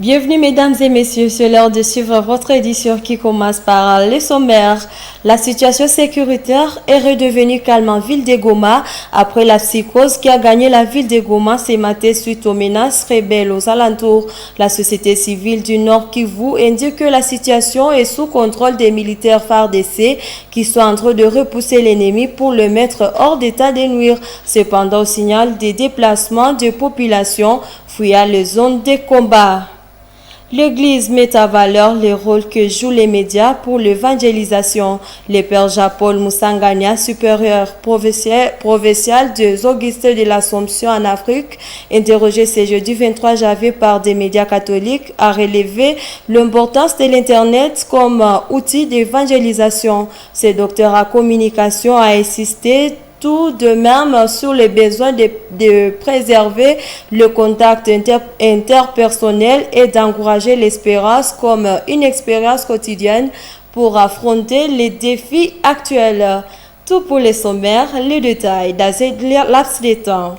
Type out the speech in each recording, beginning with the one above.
Bienvenue mesdames et messieurs, c'est l'heure de suivre votre édition qui commence par les sommaires. La situation sécuritaire est redevenue calme en ville de Goma après la psychose qui a gagné la ville de Goma ce matin suite aux menaces rebelles aux alentours. La société civile du Nord Kivu indique que la situation est sous contrôle des militaires FARDC qui sont en train de repousser l'ennemi pour le mettre hors d'état de nuire. Cependant, au signal des déplacements de population fuyant les zones de combat. L'Église met à valeur le rôle que jouent les médias pour l'évangélisation. Le père Jean-Paul Moussangania, supérieur provincial des Augustins de l'Assomption en Afrique, interrogé ce jeudi 23 janvier par des médias catholiques, a relevé l'importance de l'Internet comme outil d'évangélisation. Ce docteur en communication a insisté tout de même sur le besoin de préserver le contact interpersonnel et d'encourager l'espérance comme une expérience quotidienne pour affronter les défis actuels. Tout pour les sommaires, les détails dans cette laps de temps.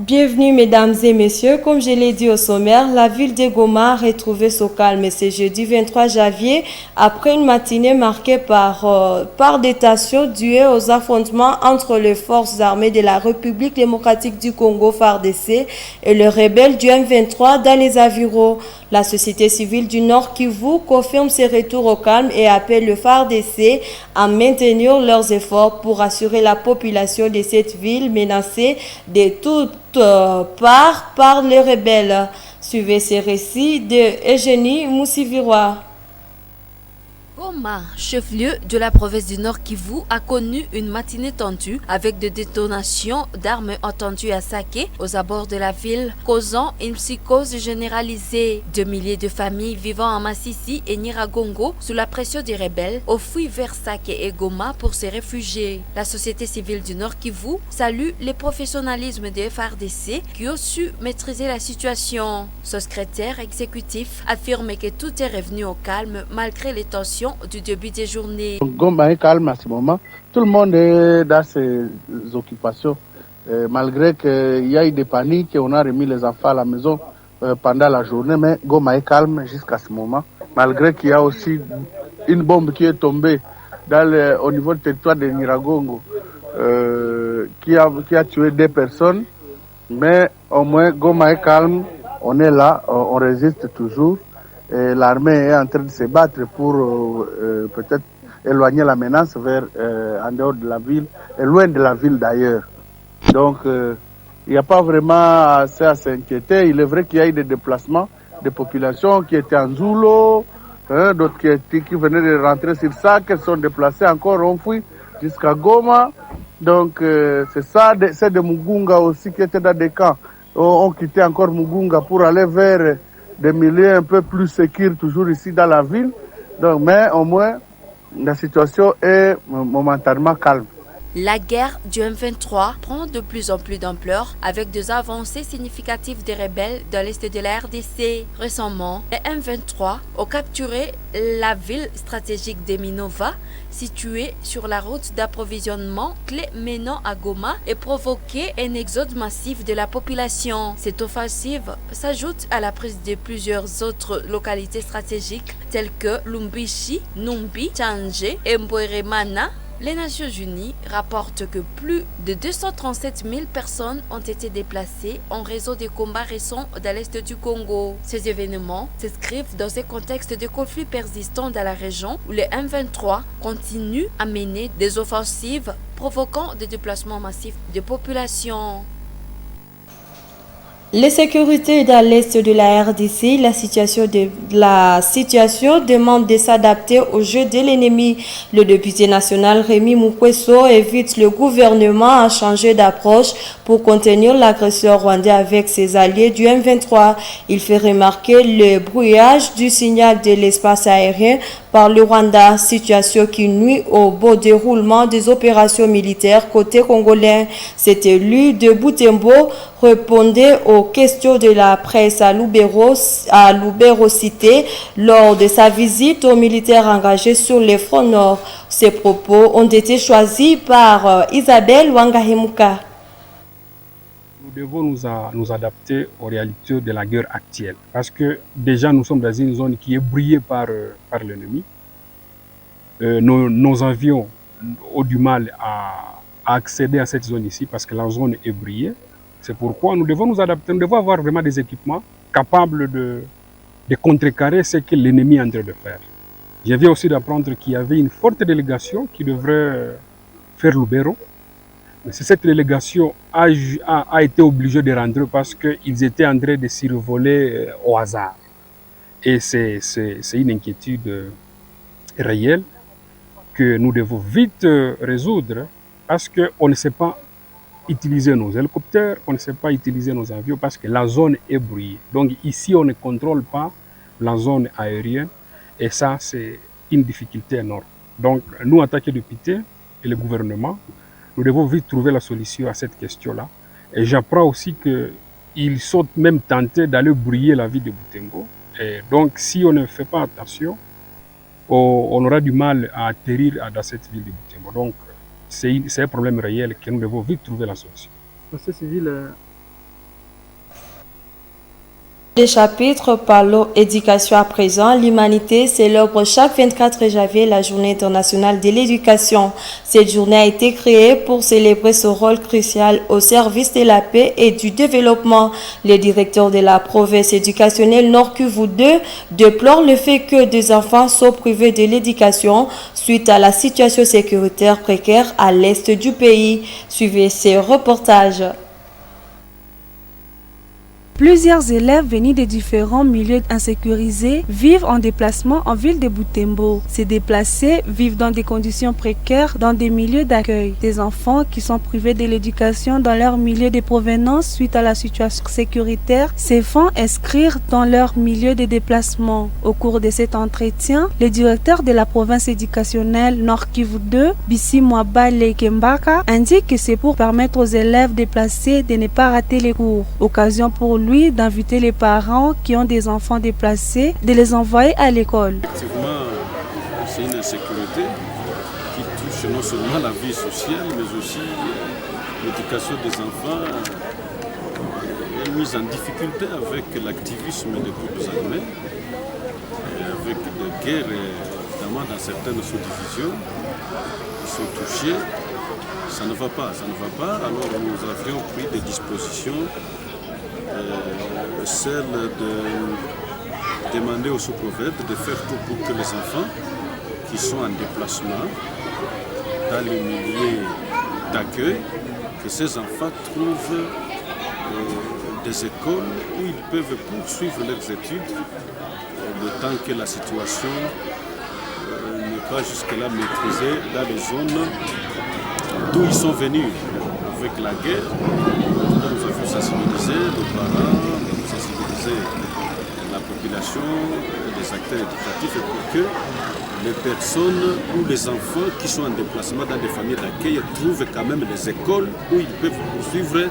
Bienvenue mesdames et messieurs, comme je l'ai dit au sommaire, la ville de Goma a retrouvé son calme ce jeudi 23 janvier après une matinée marquée par des tensions dues aux affrontements entre les forces armées de la République démocratique du Congo FARDC et les rebelles du M23 dans les environs. La société civile du Nord Kivu confirme ses retours au calme et appelle le FARDC à maintenir leurs efforts pour assurer la population de cette ville menacée de toutes parts par les rebelles. Suivez ces récits de Eugénie Moussivirois. Goma, chef-lieu de la province du Nord Kivu, a connu une matinée tendue avec des détonations d'armes entendues à Sake aux abords de la ville, causant une psychose généralisée. Des milliers de familles vivant en Massissi et Nyiragongo sous la pression des rebelles ont fui vers Sake et Goma pour se réfugier. La société civile du Nord Kivu salue le professionnalisme des FARDC qui ont su maîtriser la situation. Son secrétaire exécutif affirme que tout est revenu au calme malgré les tensions du début des journées. Goma est calme à ce moment. Tout le monde est dans ses occupations. Malgré qu'il y a eu des paniques, on a remis les enfants à la maison pendant la journée, mais Goma est calme jusqu'à ce moment. Malgré qu'il y a aussi une bombe qui est tombée au niveau du territoire de Nyiragongo, qui a tué 2 personnes. Mais au moins Goma est calme, on est là, on résiste toujours. Et l'armée est en train de se battre pour peut-être éloigner la menace vers en dehors de la ville et loin de la ville d'ailleurs. Donc il n'y a pas vraiment assez à s'inquiéter. Il est vrai qu'il y a eu des déplacements de populations qui étaient en Zulo, d'autres qui venaient de rentrer sur ça, qui sont déplacés encore, ont fui jusqu'à Goma. Donc c'est ça, c'est de Mugunga aussi qui étaient dans des camps, ont quitté encore Mugunga pour aller vers des milieux un peu plus sécures, toujours ici dans la ville. Donc, mais au moins, la situation est momentanément calme. La guerre du M23 prend de plus en plus d'ampleur avec des avancées significatives des rebelles dans l'est de la RDC. Récemment, les M23 ont capturé la ville stratégique de Minova, située sur la route d'approvisionnement clé menant à Goma, et provoqué un exode massif de la population. Cette offensive s'ajoute à la prise de plusieurs autres localités stratégiques telles que Lumbishi, Numbi, Tchangé et Mbweremana. Les Nations Unies rapportent que plus de 237 000 personnes ont été déplacées en raison des combats récents dans l'est du Congo. Ces événements s'inscrivent dans un contexte de conflits persistants dans la région où les M23 continuent à mener des offensives provoquant des déplacements massifs de population. Les sécurités dans l'est de la RDC, la situation demande de s'adapter au jeu de l'ennemi. Le député national Rémi Mukweso invite le gouvernement à changer d'approche pour contenir l'agresseur rwandais avec ses alliés du M23. Il fait remarquer le brouillage du signal de l'espace aérien par le Rwanda, situation qui nuit au beau déroulement des opérations militaires côté congolais. Cet élu de Butembo répondait aux questions de la presse à Lubero Cité lors de sa visite aux militaires engagés sur le front nord. Ces propos ont été choisis par Isabelle Wangahemuka. nous devons nous adapter aux réalités de la guerre actuelle. Parce que déjà, nous sommes dans une zone qui est brouillée par l'ennemi. Nos avions ont du mal à accéder à cette zone ici parce que la zone est brouillée. C'est pourquoi nous devons nous adapter. Nous devons avoir vraiment des équipements capables de contrecarrer ce que l'ennemi est en train de faire. Je viens aussi d'apprendre qu'il y avait une forte délégation qui devrait faire Lubero. Mais cette délégation a été obligée de rentrer parce qu'ils étaient en train de survoler au hasard. Et c'est une inquiétude réelle que nous devons vite résoudre parce qu'on ne sait pas utiliser nos hélicoptères, on ne sait pas utiliser nos avions parce que la zone est brouillée. Donc ici, on ne contrôle pas la zone aérienne et ça, c'est une difficulté énorme. Donc nous, en tant que députés et le gouvernement, nous devons vite trouver la solution à cette question-là. Et j'apprends aussi qu'ils sont même tentés d'aller brouiller la ville de Butembo. Et donc si on ne fait pas attention, on aura du mal à atterrir dans cette ville de Butembo. Donc c'est un problème réel que nous devons vite trouver la solution. Monsieur Civil, Les chapitres parlent éducation à présent. L'humanité célèbre chaque 24 janvier la journée internationale de l'éducation. Cette journée a été créée pour célébrer ce rôle crucial au service de la paix et du développement. Le directeur de la province éducationnelle Nord Kivu 2 déplore le fait que des enfants sont privés de l'éducation suite à la situation sécuritaire précaire à l'est du pays. Suivez ces reportages. Plusieurs élèves venus de différents milieux insécurisés vivent en déplacement en ville de Butembo. Ces déplacés vivent dans des conditions précaires dans des milieux d'accueil. Des enfants qui sont privés de l'éducation dans leur milieu de provenance suite à la situation sécuritaire se font inscrire dans leur milieu de déplacement. Au cours de cet entretien, le directeur de la province éducationnelle Nord Kivu 2, Bissi Mwabale Kembaka, indique que c'est pour permettre aux élèves déplacés de ne pas rater les cours. Occasion pour lui d'inviter les parents qui ont des enfants déplacés, de les envoyer à l'école. Effectivement, c'est une insécurité qui touche non seulement la vie sociale, mais aussi l'éducation des enfants est mise en difficulté avec l'activisme des groupes armés, avec des guerres, notamment dans certaines sous-divisions qui sont touchées. Ça ne va pas. Alors nous avions pris des dispositions. Celle de demander au sous-prophète de faire tout pour que les enfants qui sont en déplacement dans les milieux d'accueil, que ces enfants trouvent des écoles où ils peuvent poursuivre leurs études le temps que la situation n'est pas jusque-là maîtrisée dans les zones d'où ils sont venus avec la guerre. Nous avons sensibilisé nos parents, nous avons sensibilisé la population, les acteurs éducatifs pour que les personnes ou les enfants qui sont en déplacement dans des familles d'accueil trouvent quand même des écoles où ils peuvent poursuivre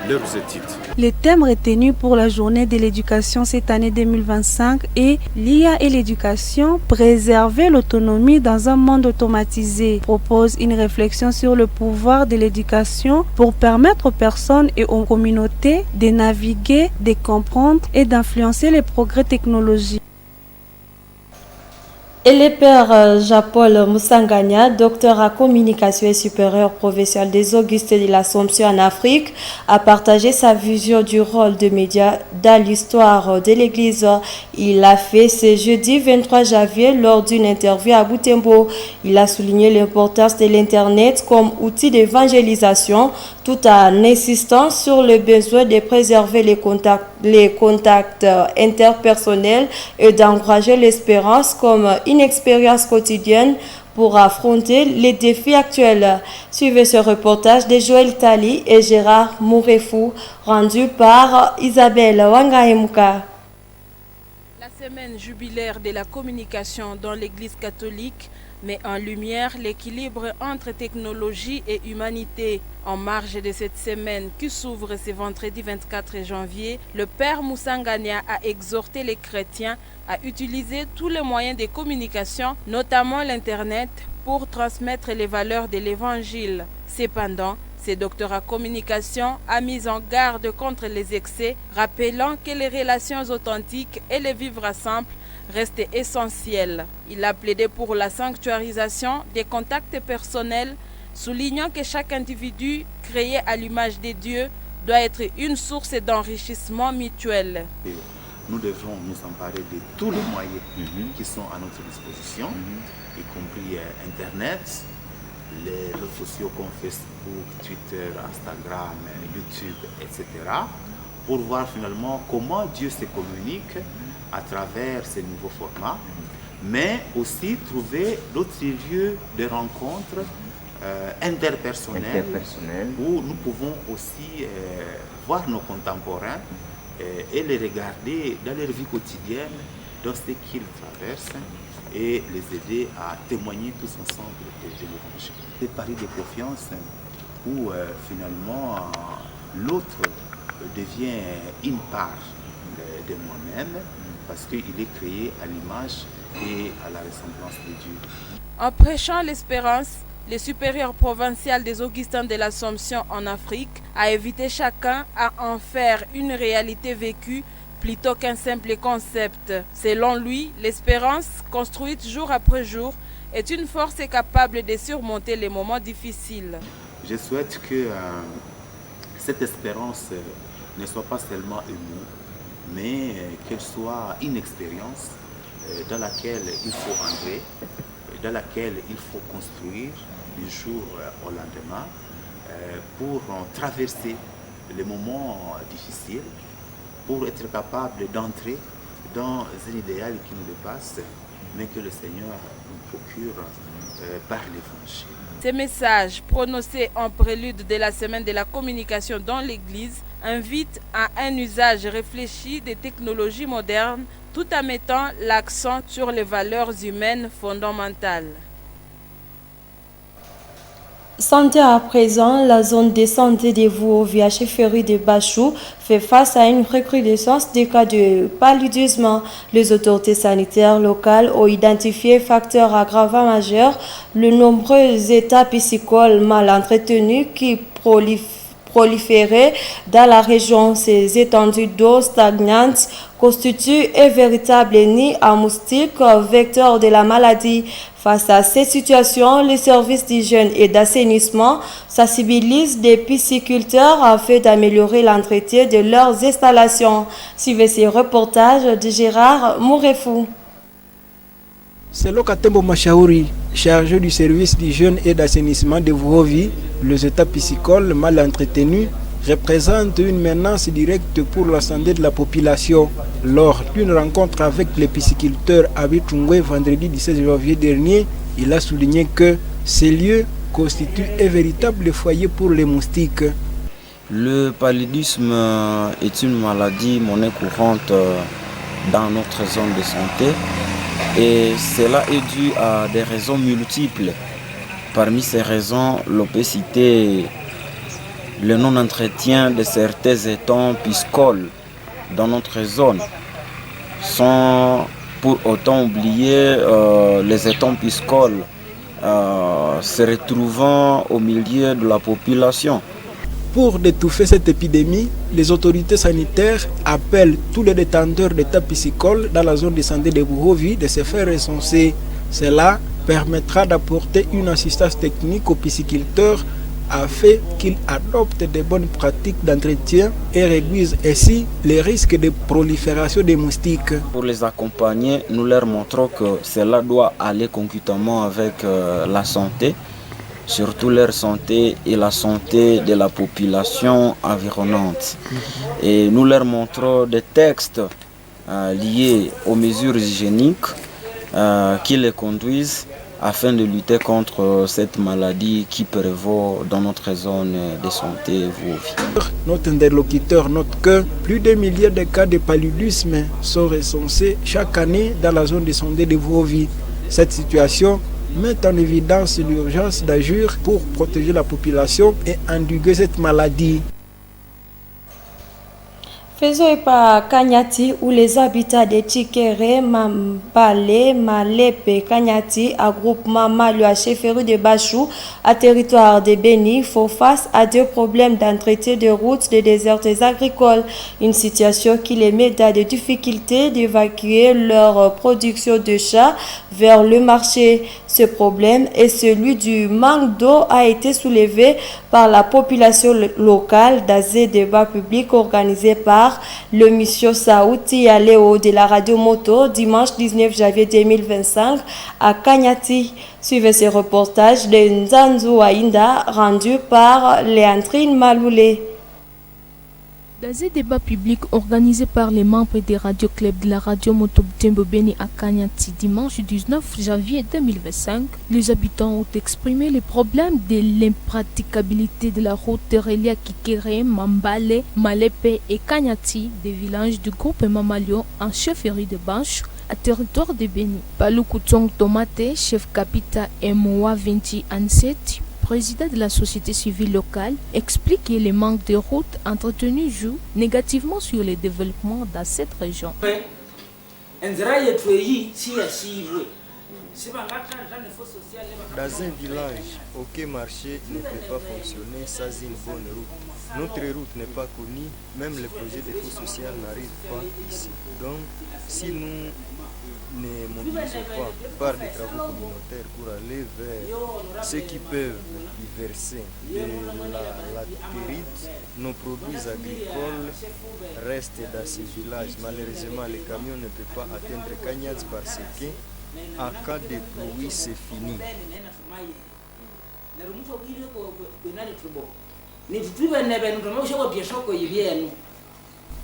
leurs études. Le thème retenu pour la journée de l'éducation cette année 2025 est l'IA et l'éducation, préserver l'autonomie dans un monde automatisé. Propose une réflexion sur le pouvoir de l'éducation pour permettre aux personnes et aux communautés de naviguer, de comprendre et d'influencer les progrès technologiques. Et le père Jean-Paul Moussangania, docteur en communication et supérieur professeur des Augustes de l'Assomption en Afrique, a partagé sa vision du rôle des médias dans l'histoire de l'Église. Il l'a fait ce jeudi 23 janvier lors d'une interview à Butembo. Il a souligné l'importance de l'Internet comme outil d'évangélisation tout en insistant sur le besoin de préserver les contacts interpersonnels et d'encourager l'espérance comme une expérience quotidienne pour affronter les défis actuels. Suivez ce reportage de Joël Tali et Gérard Mourefou, rendu par Isabelle Wangahemuka. La semaine jubilaire de la communication dans l'Église catholique met en lumière l'équilibre entre technologie et humanité. En marge de cette semaine qui s'ouvre ce vendredi 24 janvier, le Père Moussangania a exhorté les chrétiens à utiliser tous les moyens de communication, notamment l'Internet, pour transmettre les valeurs de l'Évangile. Cependant, Ce docteur en communication a mis en garde contre les excès, rappelant que les relations authentiques et les vivre ensemble restent essentielles. Il a plaidé pour la sanctuarisation des contacts personnels, soulignant que chaque individu créé à l'image de Dieu doit être une source d'enrichissement mutuel. Nous devons nous emparer de tous les moyens qui sont à notre disposition, y compris Internet, les réseaux sociaux comme Facebook, Twitter, Instagram, YouTube, etc., pour voir finalement comment Dieu se communique à travers ces nouveaux formats, mais aussi trouver d'autres lieux de rencontres interpersonnelles où nous pouvons aussi voir nos contemporains et les regarder dans leur vie quotidienne, dans ce qu'ils traversent, et les aider à témoigner tous ensemble de l'évangile. C'est pari de confiance où finalement l'autre devient une part de moi-même parce qu'il est créé à l'image et à la ressemblance de Dieu. En prêchant l'espérance, le supérieur provincial des Augustins de l'Assomption en Afrique a invité chacun à en faire une réalité vécue plutôt qu'un simple concept. Selon lui, l'espérance, construite jour après jour, est une force capable de surmonter les moments difficiles. Je souhaite que cette espérance ne soit pas seulement un mot, mais qu'elle soit une expérience dans laquelle il faut entrer, dans laquelle il faut construire du jour au lendemain pour traverser les moments difficiles, pour être capable d'entrer dans un idéal qui nous dépasse, mais que le Seigneur nous procure par l'Évangile. Ces messages prononcés en prélude de la semaine de la communication dans l'Église invitent à un usage réfléchi des technologies modernes tout en mettant l'accent sur les valeurs humaines fondamentales. Santé à présent, la zone de santé de Vuovi à chefferie de Bachou fait face à une recrudescence des cas de paludisme. Les autorités sanitaires locales ont identifié facteur aggravant majeur le nombreux états piscicoles mal entretenus qui proliféraient dans la région. Ces étendues d'eau stagnantes constituent un véritable nid à moustiques, vecteurs de la maladie. Face à cette situation, les services d'hygiène et d'assainissement sensibilisent des pisciculteurs afin d'améliorer l'entretien de leurs installations. Suivez ces reportages de Gérard Mourefou. Selon Katembo Machaouri, chargé du service d'hygiène et d'assainissement de Vuovi, les états piscicoles mal entretenus représentent une menace directe pour la santé de la population. Lors d'une rencontre avec les pisciculteurs à Bitungwe vendredi 16 janvier dernier, il a souligné que ces lieux constituent un véritable foyer pour les moustiques. Le paludisme est une maladie monnaie courante dans notre zone de santé et cela est dû à des raisons multiples. Parmi ces raisons, l'obésité, le non-entretien de certains étangs piscicoles dans notre zone, sans pour autant oublier les étangs piscicoles se retrouvant au milieu de la population. Pour étouffer cette épidémie, les autorités sanitaires appellent tous les détenteurs d'états piscicoles dans la zone de santé de Vuovi de se faire recenser. Cela permettra d'apporter une assistance technique aux pisciculteurs afin qu'ils adoptent de bonnes pratiques d'entretien et réduisent ainsi les risques de prolifération des moustiques. Pour les accompagner, nous leur montrons que cela doit aller concomitamment avec la santé, surtout leur santé et la santé de la population environnante. Et nous leur montrons des textes liés aux mesures hygiéniques qui les conduisent afin de lutter contre cette maladie qui prévaut dans notre zone de santé Vuovi. Notre interlocuteur note que plus de milliers de cas de paludisme sont recensés chaque année dans la zone de santé de Vuovi. Cette situation met en évidence l'urgence d'agir pour protéger la population et endiguer cette maladie. Faisons par Kanyati où les habitants de Tikere, Mambale, Malepe, Kanyati, à groupement Malua, chefferie de Bachou, à territoire de Béni, font face à deux problèmes d'entretien de routes de déserts agricoles. Une situation qui les met dans des difficultés d'évacuer leur production de chats vers le marché. Ce problème et celui du manque d'eau a été soulevé par la population locale dans un débat public organisé par le Mission Saouti Aléo de la radio moto dimanche 19 janvier 2025 à Kanyati. Suivez ce reportage de Nzanzu Aïnda rendu par Léandrine Maloulé. Dans un débat public organisé par les membres des radios clubs de la radio Moto Butembo Beni à Kanyati dimanche 19 janvier 2025, les habitants ont exprimé les problèmes de l'impraticabilité de la route reliée Kikere, Mambale, Malepe et Kanyati, des villages du groupe Mamalio en chefferie de Banche à territoire de Beni. Palukutsong Tomate, chef capita Moa 20 Anset, président de la société civile locale, explique que les manques de routes entretenues jouent négativement sur le développement dans cette région. Dans un village, aucun marché ne peut pas fonctionner sans une bonne route. Notre route n'est pas connue, même les projets de fonds social n'arrivent pas ici. Donc, si nous ne mobilisons pas par des travaux communautaires pour aller vers ceux qui peuvent y verser de la latérite, nos produits agricoles restent dans ces villages. Malheureusement, les camions ne peuvent pas atteindre Kanyati parce que en cas de pluie, c'est fini.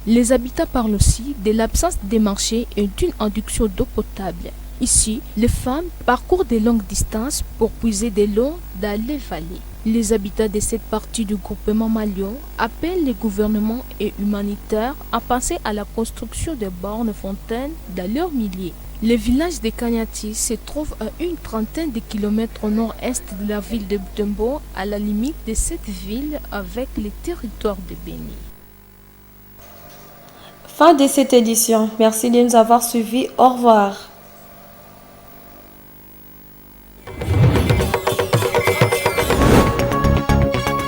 Les habitants parlent aussi de l'absence des marchés et d'une induction d'eau potable. Ici, les femmes parcourent de longues distances pour puiser de l'eau dans les vallées. Les habitants de cette partie du groupement Malion appellent les gouvernements et humanitaires à penser à la construction de bornes fontaines dans leurs milliers. Le village de Kanyati se trouve à une trentaine de kilomètres au nord-est de la ville de Butembo, à la limite de cette ville avec les territoires de Béni. Fin de cette édition. Merci de nous avoir suivis. Au revoir.